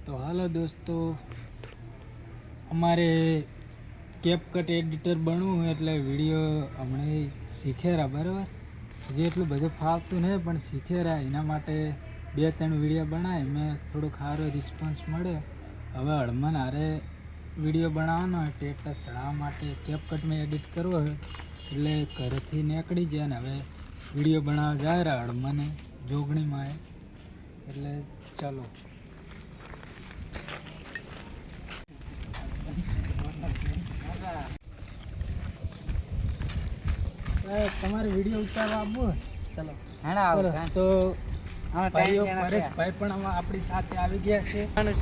તો હાલો દોસ્તો, અમારે કેપકટ એડિટર બનવું એટલે વિડીયો હમણાં શીખેરા બરાબર. હજી એટલું બધું ફાવતું નહીં પણ શીખેરા. એના માટે 2-3 વિડીયો બનાવી મેં થોડોક સારો રિસ્પોન્સ મળ્યો. હવે હળમન હારે વિડીયો બનાવવાનો હોય સ્ટેટસ ચડાવવા માટે કેપકટમાં એડિટ કરવો હોય એટલે ઘરેથી નીકળી જાય ને હવે વિડીયો બનાવવા જાય રહ્યા હળમને જોગણીમાં. એટલે ચાલો તમારે વિડીયો ઉતારવા આપવો. ચાલો તો પરેશભાઈ પણ આપણી સાથે આવી ગયા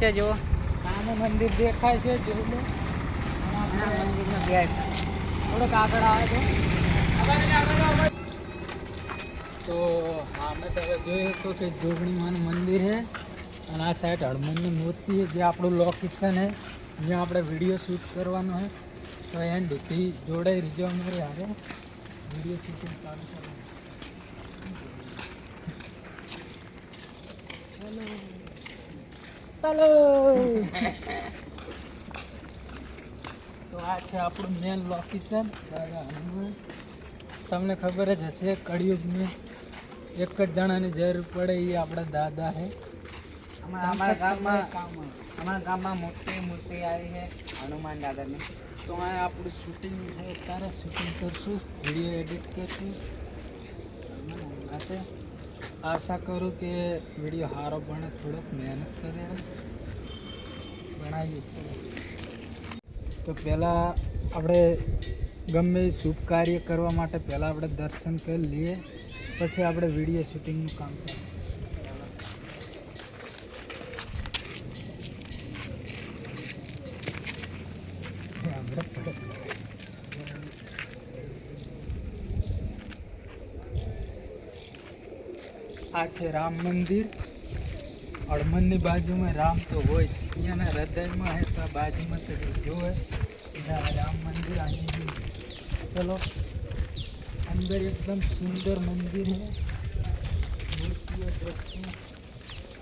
છે. જો સામે મંદિર દેખાય છે, જોઈ લો. મંદિરનો ગેટ થોડોક આગળ આવે તો અમે તો હવે જોઈએ તો કે જોગણીમાનું મંદિર છે અને આ સાઈડ હળમનની મૂર્તિ છે, જે આપણું લોકેશન છે. અહીંયા આપણે વિડીયો શૂટ કરવાનો છે તો એન્ડ સુધી જોડાઈ રીજો અમારી હારે વિડીયો શૂટિંગ ચાલુ કરવાનું. ચાલો તો આ છે આપણું મેન લોકેશન. તમને ખબર જ હશે કળિયુગમાં એક જ જણાની જરૂર પડે એ આપણા દાદા છે. અમારા ગામમાં મોટી મૂર્તિ આવી છે હનુમાન દાદાની. તો આ આપણું શૂટિંગ છે, અત્યારે શૂટિંગ કરશું, વિડીયો એડિટ કરશું. આશા કરું કે વિડીયો સારો બને, થોડોક મહેનત કરે બનાવીએ. ચલો તો પહેલાં આપણે ગમે શુભ કાર્ય કરવા માટે પહેલાં આપણે દર્શન કરી લઈએ, પછી આપણે વિડીયો શૂટિંગનું કામ કરીએ. આ છે રામ મંદિર. હળમનની બાજુમાં રામ તો હોય જ, અહીંયાના હૃદયમાં હે તો બાજુમાં તો જોવે રામ મંદિર. ચલો અંદર એકદમ સુંદર મંદિર છે. મૂર્તિઓ દ્રશ્યો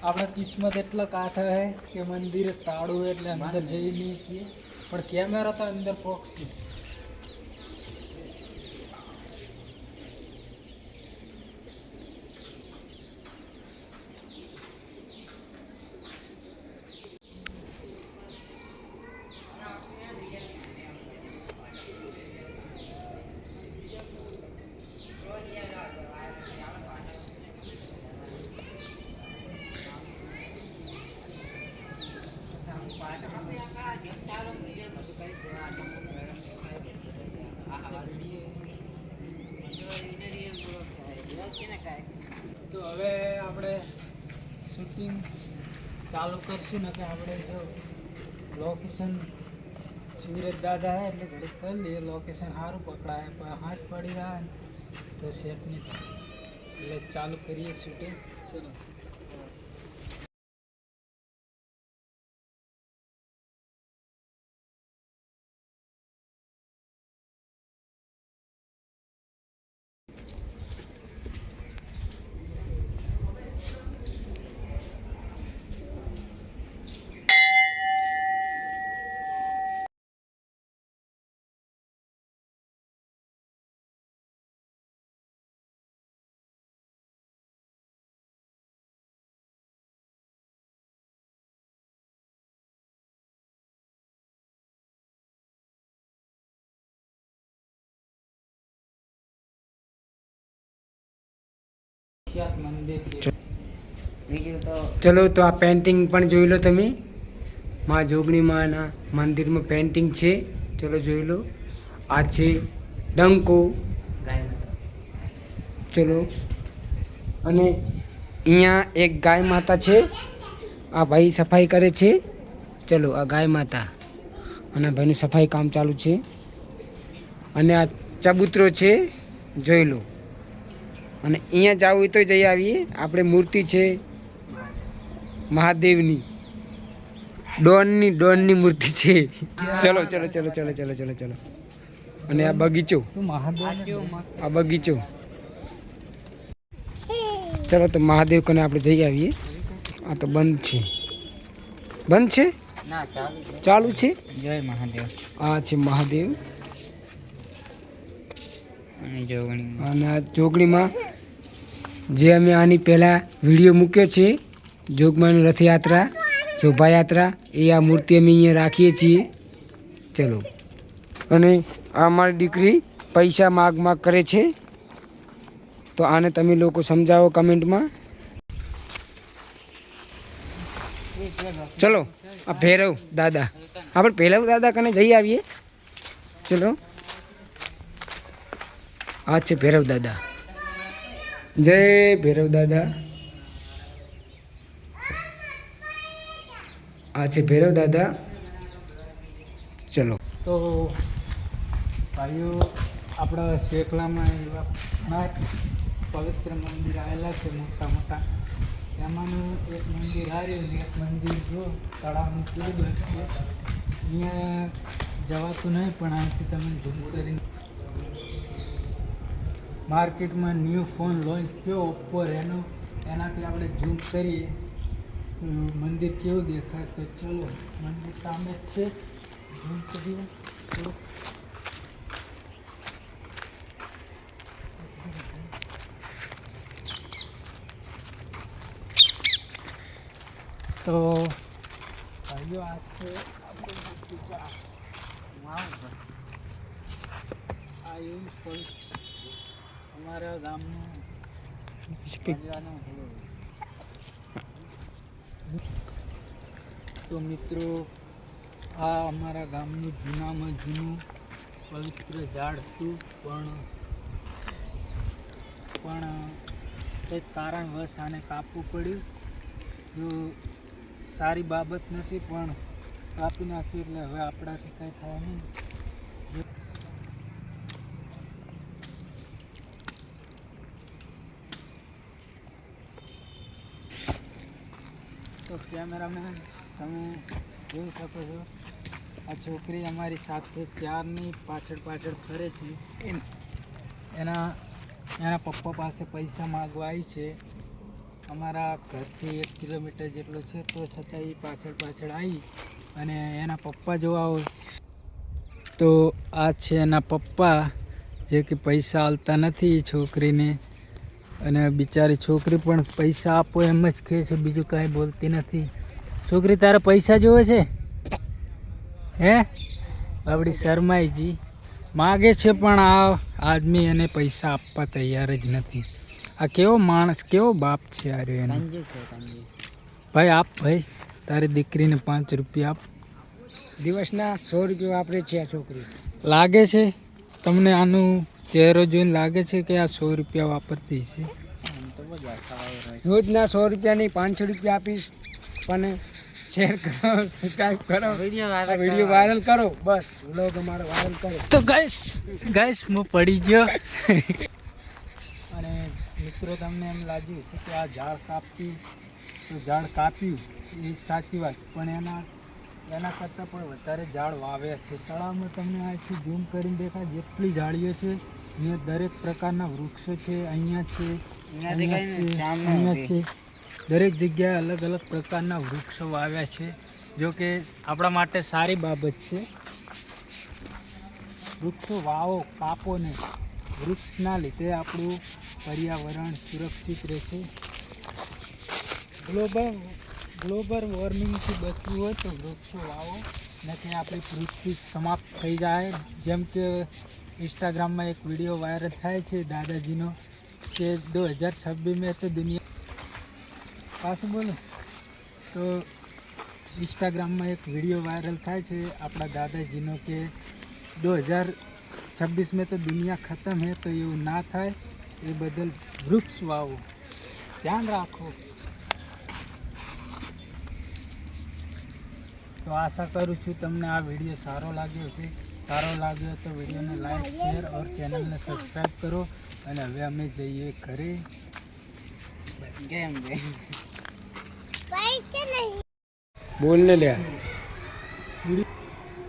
આપણા કિસ્મત એટલા કાંઠા છે કે મંદિરે તાળું એટલે અંદર જઈ નહીં કીએ, પણ કેમેરા તો અંદર ફોક્સી. તો હવે આપણે શૂટિંગ ચાલુ કરશું ને કે આપણે જો લોકેશન સુરત દાદા હે એટલે ઘડીક કરી લઈએ. લોકેશન સારું પકડાય પણ હાથ પડી રહ્યા ને તો સેટ નહીં થાય, એટલે ચાલુ કરીએ શૂટિંગ. ચલો ચલો તો આ પેન્ટિંગ પણ જોઈ લો તમે. માં જોગણી માના મંદિરમાં પેન્ટિંગ છે, ચલો જોઈ લો. આ છે ડંકો, ચલો. અને અહીંયા એક ગાય માતા છે, આ ભાઈ સફાઈ કરે છે. ચલો આ ગાય માતા અને ભાઈનું સફાઈ કામ ચાલુ છે. અને આ ચબૂતરો છે, જોઈ લો. અને અહીંયા જવું હોય તો જઈ આવીએ. આપણે મૂર્તિ છે મહાદેવની, ડોનની મૂર્તિ છે. ચલો ચલો ચલો ચલો ચલો ચલો ચલો. અને આ બગીચો, આ બગીચો. ચલો તો મહાદેવ કને આપણે જઈ આવીએ. આ તો બંધ છે, બંધ છે ના ચાલુ છે. જય મહાદેવ. આ છે મહાદેવ અને જોગણી અને આ જોગણીમાં જે અમે આની પહેલાં વિડીયો મૂક્યો છે જોગમાની રથયાત્રા શોભાયાત્રા એ આ મૂર્તિ અમે અહીંયા રાખીએ છીએ. ચલો અને આ અમારી દીકરી પૈસા માગ કરે છે તો આને તમે લોકો સમજાવો કમેન્ટમાં. ચલો આ ભૈરવ દાદા આપણે ભૈરવ દાદા કને જઈ આવીએ. ચલો આ છે ભૈરવ દાદા. જય ભૈરવ દાદા. આ છે ભૈરવ દાદા. ચલો તો ભાઈઓ આપણા શેખલામાં એવા ઘણા પવિત્ર મંદિર આવેલા છે મોટા મોટા. એમાંનું એક મંદિર આવ્યું ને એક મંદિર જો તળાવનું કેવું છે અહીંયા જવાતું નહીં પણ અહીંથી તમે ઝૂમ કરીને માર્કેટમાં ન્યૂ ફોન લોન્ચ થયો ઓપ્પો રેનો એનાથી આપણે ઝૂમ કરીએ મંદિર કેવું દેખાય. તો ચલો મંદિર સામે જ છે ઝૂમ કરીએ થોડુંક. તો ભાઈઓ આ છે આ એવું ફળ અમારા ગામનું તો મિત્રો આ અમારા ગામનું જૂનામાં જૂનું પવિત્ર ઝાડ હતું પણ કંઈક કારણવશ આને કાપવું પડ્યું. જો સારી બાબત નથી પણ કાપી નાખ્યું એટલે હવે આપણાથી કંઈ થાય નહીં. તો કેમેરામેન તમે જોઈ શકો છો આ છોકરી અમારી સાથે ત્યારની પાછળ ફરે છે. એના પપ્પા પાસે પૈસા માગવા આવી છે. અમારા ઘરથી 1 કિલોમીટર જેટલો છે તો છતાં એ પાછળ આવી અને એના પપ્પા જોવા હોય. તો આ છે એના પપ્પા જે કે પૈસા આલતા નથી છોકરીને અને બિચારી છોકરી પણ પૈસા આપો એમ જ કહે છે, બીજું કાંઈ બોલતી નથી. છોકરી તારે પૈસા જોવે છે હે? આપણી શરમાઈજી માગે છે પણ આ આદમી એને પૈસા આપવા તૈયાર જ નથી. આ કેવો માણસ કેવો બાપ છે આર્યો એનો. ભાઈ આપ ભાઈ તારી દીકરીને 5 રૂપિયા આપ. દિવસના 100 રૂપિયા વાપરે છે આ છોકરી. લાગે છે તમને આનું ચહેરો જોઈને લાગે છે કે આ 100 રૂપિયા વાપરતી છે? રોજના 100 રૂપિયાની 500 રૂપિયા આપીશ પણ શેર કરો, સબસ્ક્રાઈબ કરો, વિડીયો વાયરલ કરો. બસ વ્લોગ અમારો વાયરલ કરો. તો ગાઈસ હું પડી ગયો અને મિત્રો તમને એમ લાગ્યું છે કે આ ઝાડ કાપ્યું એ સાચી વાત પણ એના કરતાં પણ વધારે ઝાડ વાવ્યા છે. તળાવમાં તમને અહીંથી ઝૂમ કરીને દેખાય જેટલી ઝાડીઓ છે અહીંયા દરેક પ્રકારના વૃક્ષો છે. અહીંયા છે દરેક જગ્યાએ અલગ અલગ પ્રકારના વૃક્ષો વાવ્યા છે. જો કે આપણા માટે સારી બાબત છે. વૃક્ષો વાવો, કાપો નહીં. વૃક્ષના લીધે આપણું પર્યાવરણ સુરક્ષિત રહેશે. ગ્લોબલ વોર્મિંગથી બચવું હોય તો વૃક્ષો વાવો, નથી આપણી પૃથ્વી સમાપ્ત થઈ જાય. જેમ કે ઇન્સ્ટાગ્રામમાં એક વિડીયો વાયરલ થાય છે દાદાજીનો કે 2026 में तो दुनिया પાછું બોલો તો ઇન્સ્ટાગ્રામમાં એક વિડીયો વાયરલ થાય છે આપણા દાદાજીનો કે 2026 में तो दुनिया ख़त्म है. તો એવું ના થાય એ બદલ વૃક્ષ વાવો, ધ્યાન રાખો. તો આશા કરું છું તમને આ વિડીયો સારો લાગ્યો છે. સારો લાગ્યો તો વિડીયોને લાઈક, શેર और ચેનલને સબસ્ક્રાઈબ કરો. અને હવે અમે જઈએ ઘરે. બોલને લે.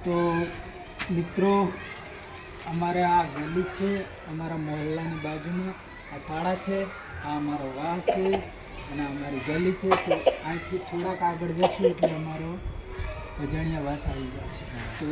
તો મિત્રો અમારે આ ગલી છે, અમારા મોહલ્લાની બાજુમાં આ શાળા છે, આ અમારો વાસ છે અને અમારી ગલી છે તો અહીંથી થોડાક આગળ જશું એટલે અમારો અજાણ્યા વાસ આવી જશે તો